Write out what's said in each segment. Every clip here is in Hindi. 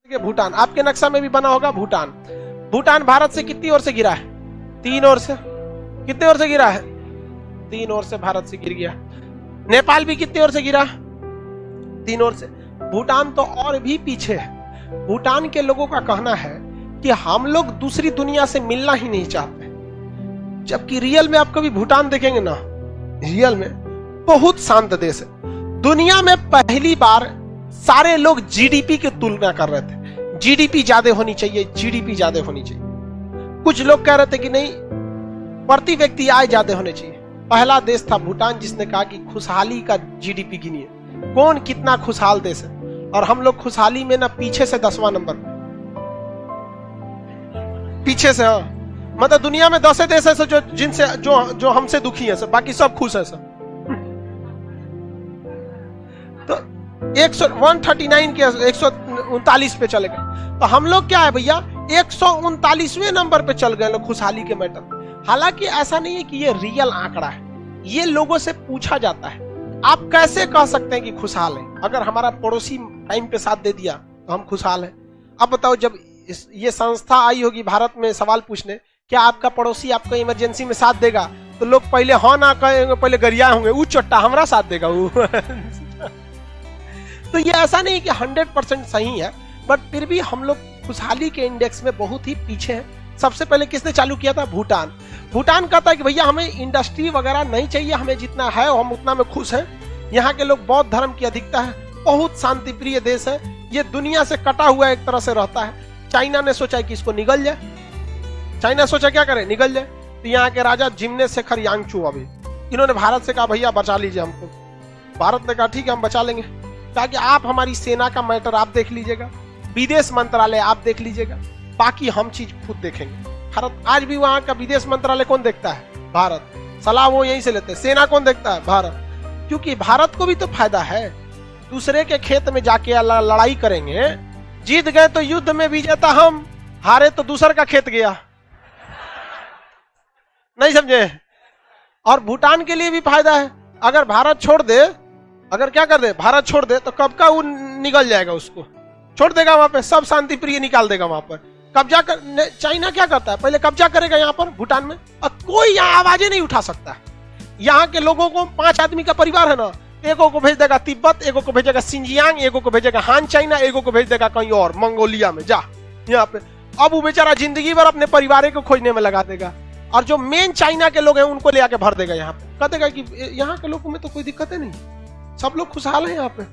देखिए भूटान आपके नक्शा में भी बना होगा। भूटान, भूटान भारत से कितनी ओर से गिरा है? 3 ओर से। कितने ओर से गिरा है? 3 ओर से भारत से गिर गया। नेपाल भी कितनी ओर से गिरा? 3 ओर से। भूटान तो और भी पीछे है। भूटान के लोगों का कहना है कि हम लोग दूसरी दुनिया से मिलना ही नहीं चाहते, जबकि रियल में आप कभी भूटान देखेंगे ना, रियल में बहुत शांत देश है। दुनिया में पहली बार सारे लोग जीडीपी की तुलना कर रहे थे, जीडीपी ज्यादा होनी चाहिए, जीडीपी ज्यादा होनी चाहिए। कुछ लोग कह रहे थे कि नहीं, प्रति व्यक्ति आय ज्यादा होने चाहिए। पहला देश था भूटान जिसने कहा कि खुशहाली का जीडीपी गिनिए, कौन कितना खुशहाल देश है। और हम लोग खुशहाली में ना पीछे से 10वां नंबर पे, पीछे से। हाँ, मतलब दुनिया में 10 देश ऐसे जो जिनसे जो हमसे दुखी है सब, बाकी सब खुश है सब। तो 139 के 139 पे चले गए। तो हम लोग क्या है भैया, 139वें नंबर पे चल गए लोग खुशहाली के मैटर। हालांकि ऐसा नहीं है कि ये रियल आंकड़ा है, ये लोगों से पूछा जाता है। आप कैसे कह सकते हैं कि खुशहाल है? अगर हमारा पड़ोसी टाइम पे साथ दे दिया तो हम खुशहाल हैं। अब बताओ, जब ये संस्था आई होगी भारत में सवाल पूछने, क्या आपका पड़ोसी आपको इमरजेंसी में साथ देगा? तो लोग पहले हाँ ना कहेंगे, पहले गरिया होंगे, वो चट्टा हमारा साथ देगा वो। तो ये ऐसा नहीं कि 100% सही है, बट फिर भी हम लोग खुशहाली के इंडेक्स में बहुत ही पीछे हैं। सबसे पहले किसने चालू किया था? भूटान। भूटान कहता है कि भैया हमें इंडस्ट्री वगैरह नहीं चाहिए, हमें जितना है हम उतना में खुश हैं। यहाँ के लोग बौद्ध धर्म की अधिकता है, बहुत शांति प्रिय देश है, ये दुनिया से कटा हुआ एक तरह से रहता है। चाइना ने सोचा कि इसको निगल जाए, चाइना सोचा क्या करे, निगल जाए। तो यहाँ के राजा जिम्ने शेखर यांगचू, अभी इन्होंने भारत से कहा भैया बचा लीजिए हमको। भारत ने कहा ठीक है हम बचा लेंगे, ताकि आप हमारी सेना का मैटर आप देख लीजिएगा, विदेश मंत्रालय आप देख लीजिएगा, बाकी हम चीज खुद देखेंगे। भारत आज भी वहां का विदेश मंत्रालय कौन देखता है? भारत। सलाह वो यहीं से लेते हैं। सेना कौन देखता है? भारत। क्योंकि भारत को भी तो फायदा है। दूसरे के खेत में जाके लड़ाई करेंगे, जीत गए तो युद्ध में विजेता हम, हारे तो दूसर का खेत गया। नहीं समझे? और भूटान के लिए भी फायदा है। अगर भारत छोड़ दे, अगर क्या कर दे, भारत छोड़ दे, तो कब का वो निकल जाएगा, उसको छोड़ देगा वहां पे, सब शांति प्रिय निकाल देगा वहां पर। कब्जा कर, चाइना क्या करता है, पहले कब्जा करेगा यहाँ पर भूटान में, और कोई यहाँ आवाजें नहीं उठा सकता। यहाँ के लोगों को 5 आदमी का परिवार है ना, एगो को भेज देगा तिब्बत, एगो को भेजेगा सिंजियांग, एगो को भेजेगा हान चाइना, एगो को भेज देगा कहीं और मंगोलिया में, जा यहाँ पे। अब वो बेचारा जिंदगी भर अपने परिवार को खोजने में लगा देगा, और जो मेन चाइना के लोग हैं उनको ले आके भर देगा यहाँ पे। कह देगा कि यहाँ के लोगों में तो कोई दिक्कत है नहीं, सब लोग खुशहाल है यहाँ पे।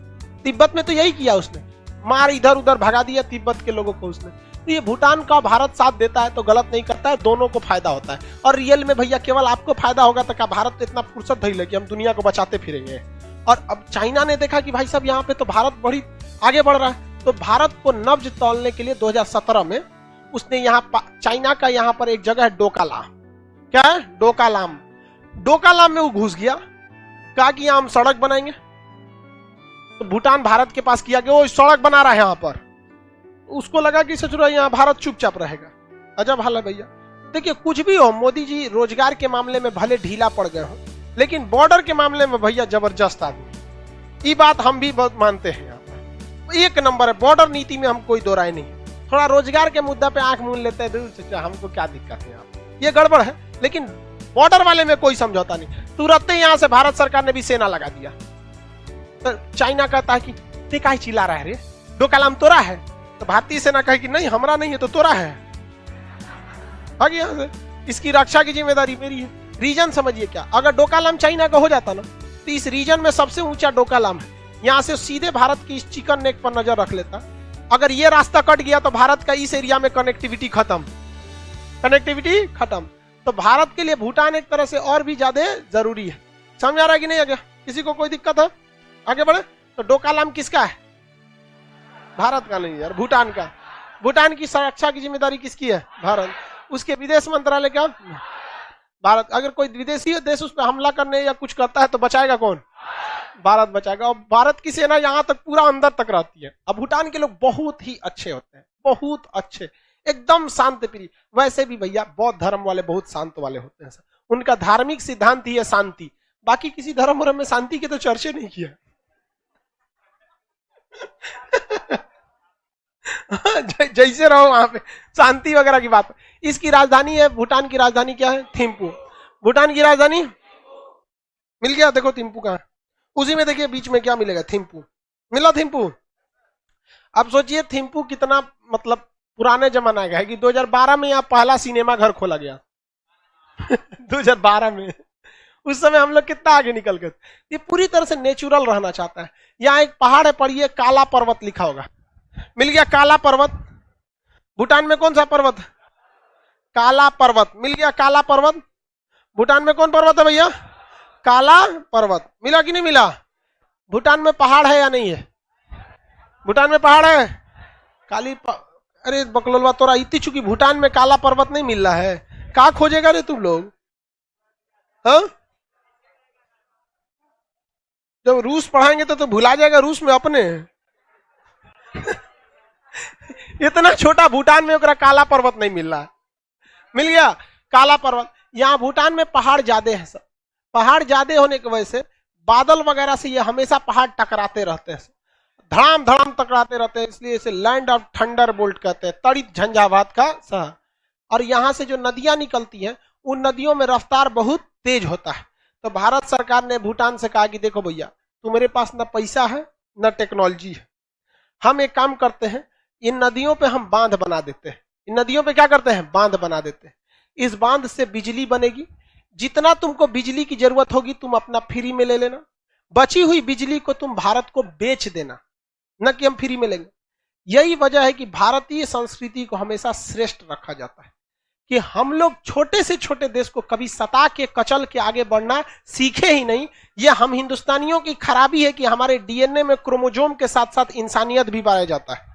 तिब्बत में तो यही किया उसने, मार इधर उधर भगा दिया तिब्बत के लोगों को उसने। तो ये भूटान का भारत साथ देता है तो गलत नहीं करता है, दोनों को फायदा होता है। और रियल में भैया केवल आपको फायदा होगा तो क्या भारत तो इतना फुर्सत धैले कि हम दुनिया को बचाते फिरेंगे। और अब चाइना ने देखा कि भाई साहब यहाँ पे तो भारत बड़ी आगे बढ़ रहा है, तो भारत को नब्ज तोलने के लिए 2017 में उसने यहाँ चाइना का यहाँ पर एक जगह है डोकालाम, क्या है डोकालाम, डोकालाम में वो घुस गया, कहा कि यहाँ हम सड़क बनाएंगे। तो भूटान भारत के पास किया कि वो सड़क बना रहा है यहाँ पर, उसको लगा कि सच रहा यहाँ भारत चुपचाप रहेगा। अजब हाल है भैया। देखिए कुछ भी हो, मोदी जी रोजगार के मामले में भले ढीला पड़ गए हो, लेकिन बॉर्डर के मामले में भैया जबरदस्त आदमी, ये बात हम भी बहुत मानते हैं। यहाँ पर एक नंबर है, बॉर्डर नीति में हम कोई दो राय नहीं है। थोड़ा रोजगार के मुद्दा पे आंख मूंद लेते हैं, हमको क्या दिक्कत है, यहाँ ये गड़बड़ है, लेकिन बॉर्डर वाले में कोई समझौता नहीं। तुरंत ही यहाँ से भारत सरकार ने भी सेना लगा दिया। तो चाइना कहता है कि ते काहे चिल्ला रहा है रे, डोकालाम तोरा है? तो भारतीय सेना कहे कि नहीं हमारा नहीं है, तो तोरा है, भाग यहाँ से, इसकी रक्षा की जिम्मेदारी मेरी है। रीजन समझिए क्या, अगर डोकालाम चाइना का हो जाता ना, तो इस रीजन में सबसे ऊंचा डोकालाम है, यहाँ से सीधे भारत की इस चिकन नेक पर नजर रख लेता। अगर ये रास्ता कट गया तो भारत का इस एरिया में कनेक्टिविटी खत्म, कनेक्टिविटी खत्म। तो भारत के लिए भूटान एक तरह से और भी ज्यादा जरूरी है। समझ आ रहा है कि नहीं? आगे किसी को कोई दिक्कत है? आगे बढ़े। तो डोकालाम किसका है? भारत का नहीं यार, भूटान का। भूटान की सुरक्षा की जिम्मेदारी किसकी है? भारत। उसके विदेश मंत्रालय का भारत। अगर कोई विदेशी देश उस पर हमला करने या कुछ करता है तो बचाएगा कौन? भारत बचाएगा। और भारत की सेना यहाँ तक पूरा अंदर तक रहती है। अब भूटान के लोग बहुत ही अच्छे होते हैं, बहुत अच्छे, एकदम शांत प्रिय। वैसे भी भैया बौद्ध धर्म वाले बहुत शांत वाले होते हैं, उनका धार्मिक सिद्धांत ही है शांति। बाकी किसी धर्म में शांति के तो चर्चे नहीं किया। जैसे रहो वहां पे, शांति वगैरह की बात। इसकी राजधानी है, भूटान की राजधानी क्या है? थिम्पू। भूटान की राजधानी मिल गया। देखो थिम्पू कहां, उसी में देखिए बीच में क्या मिलेगा, थिम्पू मिला। थिम्पू, अब सोचिए थिम्पू कितना मतलब पुराने जमाना का है कि 2012 में यहाँ पहला सिनेमा घर खोला गया। 2012 में, उस समय हम लोग कितना आगे निकल गए। ये पूरी तरह से नेचुरल रहना चाहता है। यहाँ एक पहाड़ है, पढ़िए, काला पर्वत लिखा होगा, मिल गया काला पर्वत। भूटान में कौन सा पर्वत? काला पर्वत, मिल गया काला पर्वत। भूटान में कौन पर्वत है भैया? काला पर्वत। मिला कि नहीं मिला? भूटान में पहाड़ है या नहीं है? भूटान में पहाड़ है, अरे बकलोलवा तोरा इतनी चुकी, भूटान में काला पर्वत नहीं मिल रहा है, कहा खोजेगा रे तुम लोग? हाँ, जब रूस पढ़ाएंगे तो भुला जाएगा रूस में अपने। इतना छोटा भूटान में ओकरा काला पर्वत नहीं मिल रहा। मिल गया काला पर्वत। यहाँ भूटान में पहाड़ ज्यादा है सब, पहाड़ ज्यादा होने की वजह से बादल वगैरह से ये हमेशा पहाड़ टकराते रहते हैं, धड़ाम धड़ाम टकराते रहते हैं, इसलिए इसे लैंड ऑफ थंडर बोल्ट कहते हैं, तड़ित झंझावात का शहर। और यहाँ से जो नदियां निकलती हैं उन नदियों में रफ्तार बहुत तेज होता है। तो भारत सरकार ने भूटान से कहा कि देखो भैया, तुम्हारे पास न पैसा है न टेक्नोलॉजी है, हम एक काम करते हैं, इन नदियों पे हम बांध बना देते हैं। इन नदियों पे क्या करते हैं? बांध बना देते हैं। इस बांध से बिजली बनेगी, जितना तुमको बिजली की जरूरत होगी तुम अपना फ्री में ले लेना, बची हुई बिजली को तुम भारत को बेच देना, न कि हम फ्री में लेंगे। यही वजह है कि भारतीय संस्कृति को हमेशा श्रेष्ठ रखा जाता है कि हम लोग छोटे से छोटे देश को कभी सता के कचल के आगे बढ़ना सीखे ही नहीं। यह हम हिंदुस्तानियों की खराबी है कि हमारे डीएनए में क्रोमोजोम के साथ साथ इंसानियत भी पाया जाता है,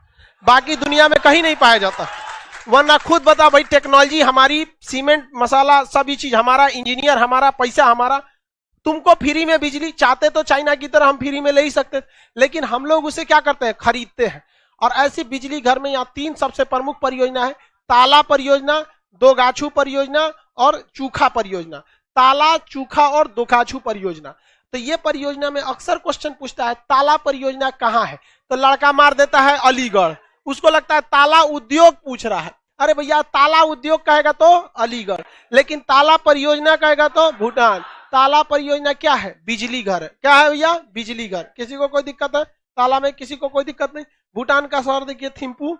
बाकी दुनिया में कहीं नहीं पाया जाता। वरना खुद बता भाई, टेक्नोलॉजी हमारी, सीमेंट मसाला सभी चीज हमारा, इंजीनियर हमारा, पैसा हमारा, तुमको फ्री में बिजली चाहते तो चाइना की तरह हम फ्री में ले ही सकते, लेकिन हम लोग उसे क्या करते हैं? खरीदते हैं। और ऐसी बिजली घर में यहाँ 3 सबसे प्रमुख परियोजना है, ताला परियोजना, दोगाछू परियोजना और चूखा परियोजना। ताला, चूखा और दोगाछू परियोजना। तो ये परियोजना में अक्सर क्वेश्चन पूछता है ताला परियोजना कहाँ है, तो लड़का मार देता है अलीगढ़, उसको लगता है ताला उद्योग पूछ रहा है। अरे भैया, ताला उद्योग कहेगा तो अलीगढ़, लेकिन ताला परियोजना कहेगा तो भूटान। ताला परियोजना क्या है? बिजली घर। क्या है भैया? बिजली घर। किसी को कोई दिक्कत है ताला में? किसी को कोई दिक्कत नहीं। भूटान का शहर देखिए थिम्पू,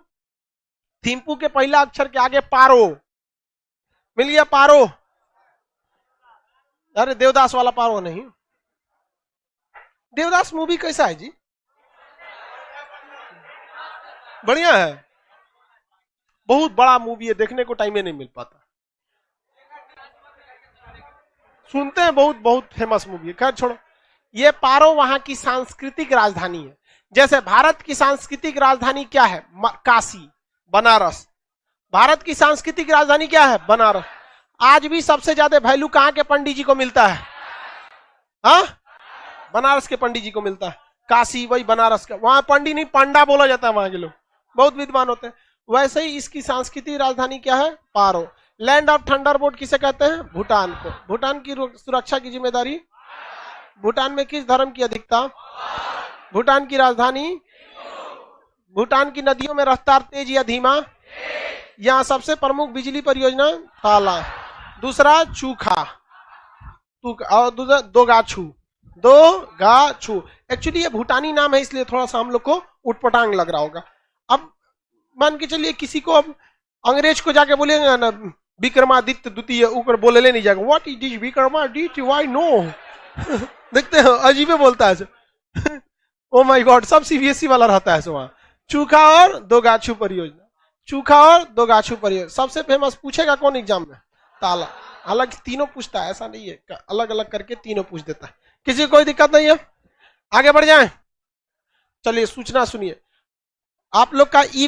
थिम्पू के पहला अक्षर के आगे पारो, मिल गया पारो। अरे देवदास वाला पारो नहीं, देवदास मूवी कैसा है जी? बढ़िया है, बहुत बड़ा मूवी है, देखने को टाइम ही नहीं मिल पाता। सुनते हैं बहुत बहुत फेमस मूवी है, खैर छोड़ो। ये पारो वहां की सांस्कृतिक राजधानी है। जैसे भारत की सांस्कृतिक राजधानी क्या है? काशी, बनारस। भारत की सांस्कृतिक राजधानी क्या है? बनारस। आज भी सबसे ज्यादा वैल्यू कहां के पंडित जी को मिलता है? हाँ, बनारस के पंडित जी को मिलता है। काशी वही बनारस का, वहां पंडित नहीं पंडा बोला जाता है, वहां के लोग बहुत विद्वान होते हैं। वैसे ही इसकी सांस्कृतिक राजधानी क्या है? पारो। लैंड ऑफ थंडरबोल्ट किसे कहते हैं? भूटान को। भूटान की सुरक्षा की जिम्मेदारी? भूटान में किस धर्म की अधिकता? भूटान की राजधानी? भूटान की नदियों में रफ्तार तेज या धीमा? यहाँ सबसे प्रमुख बिजली परियोजना ताला, दूसरा चूखा, और दूसरा दोगाछू। दोगाछू एक्चुअली ये भूटानी नाम है, इसलिए थोड़ा सा हम लोग को उटपटांग लग रहा होगा। अब मान के चलिए किसी को अब अंग्रेज को जाके बोलेगा ना विक्रमादित्य द्वितीय, ऊपर बोले नहीं जाएगा what is this Vikramaditya, why no. देखते हैं अजीबे बोलता है। ओ माय गॉड, सब सीबीएसई वाला रहता है वहां। चूखा और दोगाछू परियोजना, चूखा और दोगाछू परियोजना सबसे फेमस। पूछेगा कौन एग्जाम में? ताला। हालांकि तीनों पूछता है, ऐसा नहीं है, अलग अलग करके तीनों पूछ देता है। किसी को कोई दिक्कत नहीं है? आगे बढ़ जाएं, चलिए सूचना सुनिए। आप लोग का ई